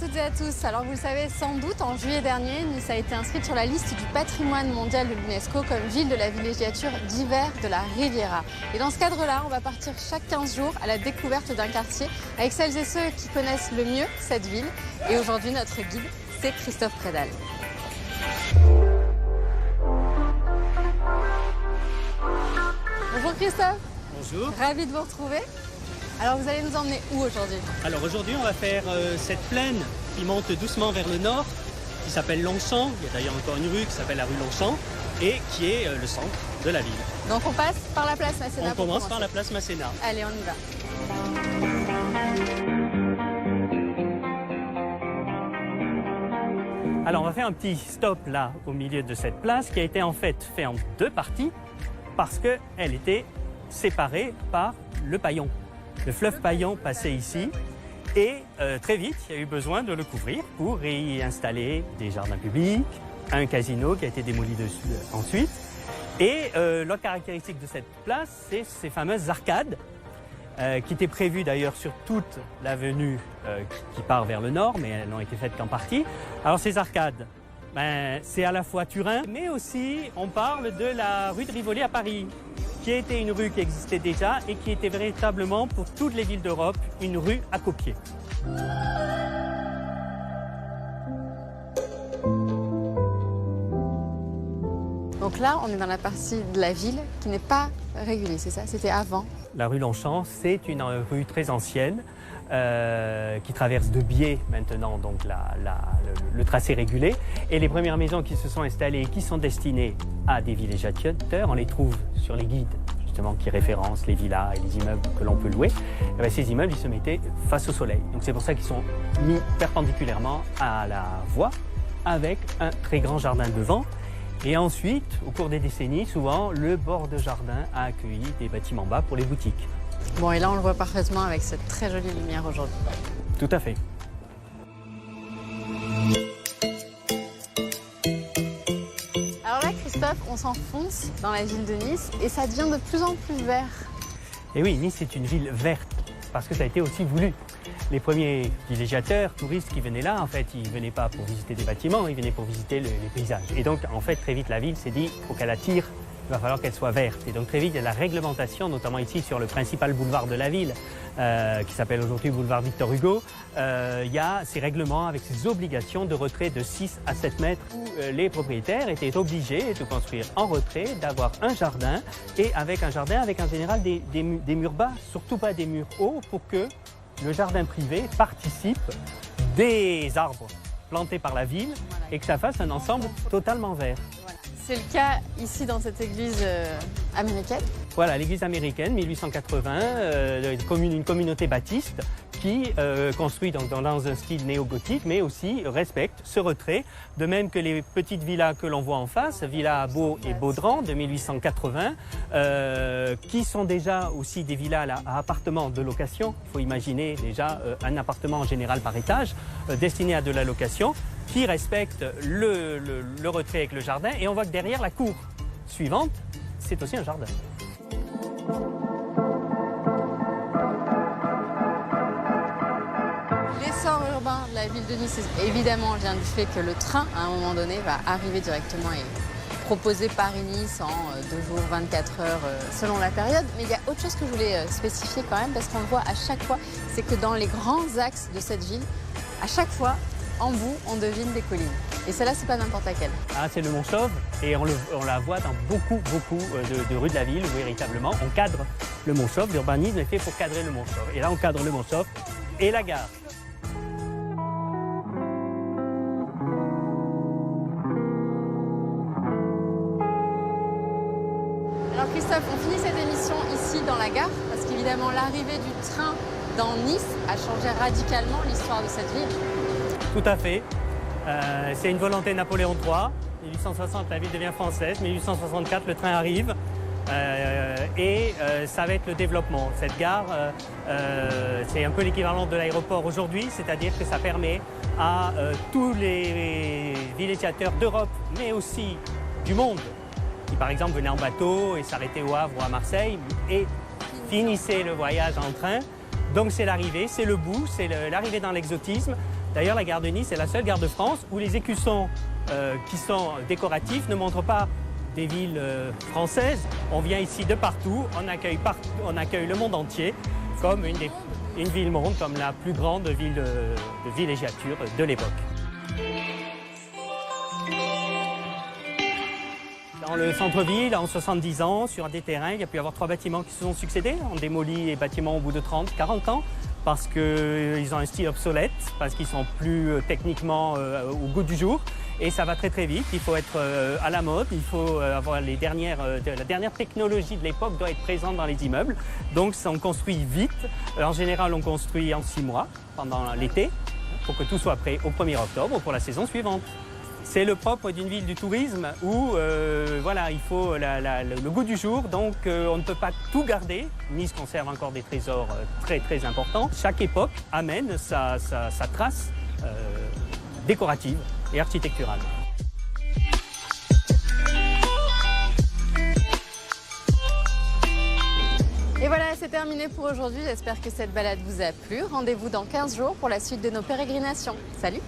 toutes et à tous. Alors vous le savez sans doute, en juillet dernier, Nice a été inscrite sur la liste du patrimoine mondial de l'UNESCO comme ville de la villégiature d'hiver de la Riviera. Et dans ce cadre-là, on va partir chaque 15 jours à la découverte d'un quartier avec celles et ceux qui connaissent le mieux cette ville. Et aujourd'hui, notre guide, c'est Christophe Prédal. Bonjour Christophe. Bonjour. Ravi de vous retrouver. Alors vous allez nous emmener où aujourd'hui? Alors aujourd'hui on va faire cette plaine qui monte doucement vers le nord, qui s'appelle Longchamp. Il y a d'ailleurs encore une rue qui s'appelle la rue Longchamp et qui est le centre de la ville. Donc on passe par la place Masséna. On commence par la place Masséna. Allez, on y va. Alors on va faire un petit stop là au milieu de cette place qui a été en fait en deux parties parce qu'elle était séparée par le Paillon. Le fleuve Paillon passait ici et très vite, il y a eu besoin de le couvrir pour y installer des jardins publics, un casino qui a été démoli dessus ensuite. Et l'autre caractéristique de cette place, c'est ces fameuses arcades qui étaient prévues d'ailleurs sur toute l'avenue qui part vers le nord, mais elles n'ont été faites qu'en partie. Alors ces arcades, c'est à la fois Turin, mais aussi on parle de la rue de Rivoli à Paris, qui était une rue qui existait déjà et qui était véritablement, pour toutes les villes d'Europe, une rue à copier. Donc là, on est dans la partie de la ville qui n'est pas régulée, c'est ça? C'était avant? La rue Longchamp, c'est une rue très ancienne qui traverse de biais maintenant donc le tracé régulé. Et les premières maisons qui se sont installées et qui sont destinées à des villégiateurs, on les trouve sur les guides justement qui référencent les villas et les immeubles que l'on peut louer. Et bien, ces immeubles, ils se mettaient face au soleil. Donc c'est pour ça qu'ils sont mis perpendiculairement à la voie avec un très grand jardin devant. Et ensuite, au cours des décennies, souvent, le bord de jardin a accueilli des bâtiments bas pour les boutiques. Bon, et là, on le voit parfaitement avec cette très jolie lumière aujourd'hui. Tout à fait. Alors là, Christophe, on s'enfonce dans la ville de Nice et ça devient de plus en plus vert. Et oui, Nice est une ville verte parce que ça a été aussi voulu. Les premiers villégiateurs, touristes qui venaient là, en fait, ils ne venaient pas pour visiter des bâtiments, ils venaient pour visiter les paysages. Et donc, en fait, très vite, la ville s'est dit, il faut qu'elle attire, il va falloir qu'elle soit verte. Et donc, très vite, il y a la réglementation, notamment ici sur le principal boulevard de la ville, qui s'appelle aujourd'hui boulevard Victor Hugo. Il y a ces règlements avec ces obligations de retrait de 6 à 7 mètres où les propriétaires étaient obligés de construire en retrait, d'avoir un jardin et avec un jardin, avec en général des murs bas, surtout pas des murs hauts pour que le jardin privé participe des arbres plantés par la ville et que ça fasse un ensemble totalement vert. Voilà. C'est le cas ici dans cette église américaine. Voilà, l'église américaine, 1880, une communauté baptiste qui construit donc dans un style néo-gothique, mais aussi respecte ce retrait, de même que les petites villas que l'on voit en face, Villa Beau et Baudran de 1880, qui sont déjà aussi des villas à appartements de location. Il faut imaginer déjà un appartement en général par étage, destiné à de la location, qui respecte le retrait avec le jardin. Et on voit que derrière la cour suivante, c'est aussi un jardin. L'essor urbain de la ville de Nice, évidemment, vient du fait que le train, à un moment donné, va arriver directement et proposer Paris-Nice en 2 jours, 24 heures, selon la période. Mais il y a autre chose que je voulais spécifier quand même, parce qu'on le voit à chaque fois, c'est que dans les grands axes de cette ville, à chaque fois, en bout, on devine des collines. Et celle-là, c'est pas n'importe laquelle. Ah, c'est le Mont-Chauve et on la voit dans beaucoup de rues de la ville où véritablement on cadre le Mont-Chauve. L'urbanisme est fait pour cadrer le Mont-Chauve. Et là, on cadre le Mont-Chauve et la gare. Alors Christophe, on finit cette émission ici dans la gare parce qu'évidemment l'arrivée du train dans Nice a changé radicalement l'histoire de cette ville. Tout à fait. C'est une volonté de Napoléon III. 1860, la ville devient française. 1864, le train arrive. Et ça va être le développement. Cette gare, c'est un peu l'équivalent de l'aéroport aujourd'hui, c'est-à-dire que ça permet à tous les villégiateurs d'Europe, mais aussi du monde, qui par exemple venaient en bateau et s'arrêtaient au Havre ou à Marseille et finissaient le voyage en train. Donc c'est l'arrivée, c'est le bout, c'est l'arrivée dans l'exotisme. D'ailleurs, la gare de Nice est la seule gare de France où les écussons qui sont décoratifs ne montrent pas des villes françaises. On vient ici de partout, on accueille le monde entier comme une ville-monde, comme la plus grande ville de villégiature de l'époque. Dans le centre-ville, en 70 ans, sur des terrains, il y a pu y avoir 3 bâtiments qui se sont succédés. On démolit les bâtiments au bout de 30, 40 ans parce qu'ils ont un style obsolète, parce qu'ils sont plus techniquement au goût du jour. Et ça va très très vite, il faut être à la mode, il faut avoir la dernière technologie de l'époque doit être présente dans les immeubles. Donc on construit vite, en général on construit en 6 mois pendant l'été pour que tout soit prêt au 1er octobre pour la saison suivante. C'est le propre d'une ville du tourisme où voilà, il faut le goût du jour, donc on ne peut pas tout garder. Nice conserve encore des trésors très très importants. Chaque époque amène sa trace décorative et architecturale. Et voilà, c'est terminé pour aujourd'hui. J'espère que cette balade vous a plu. Rendez-vous dans 15 jours pour la suite de nos pérégrinations. Salut!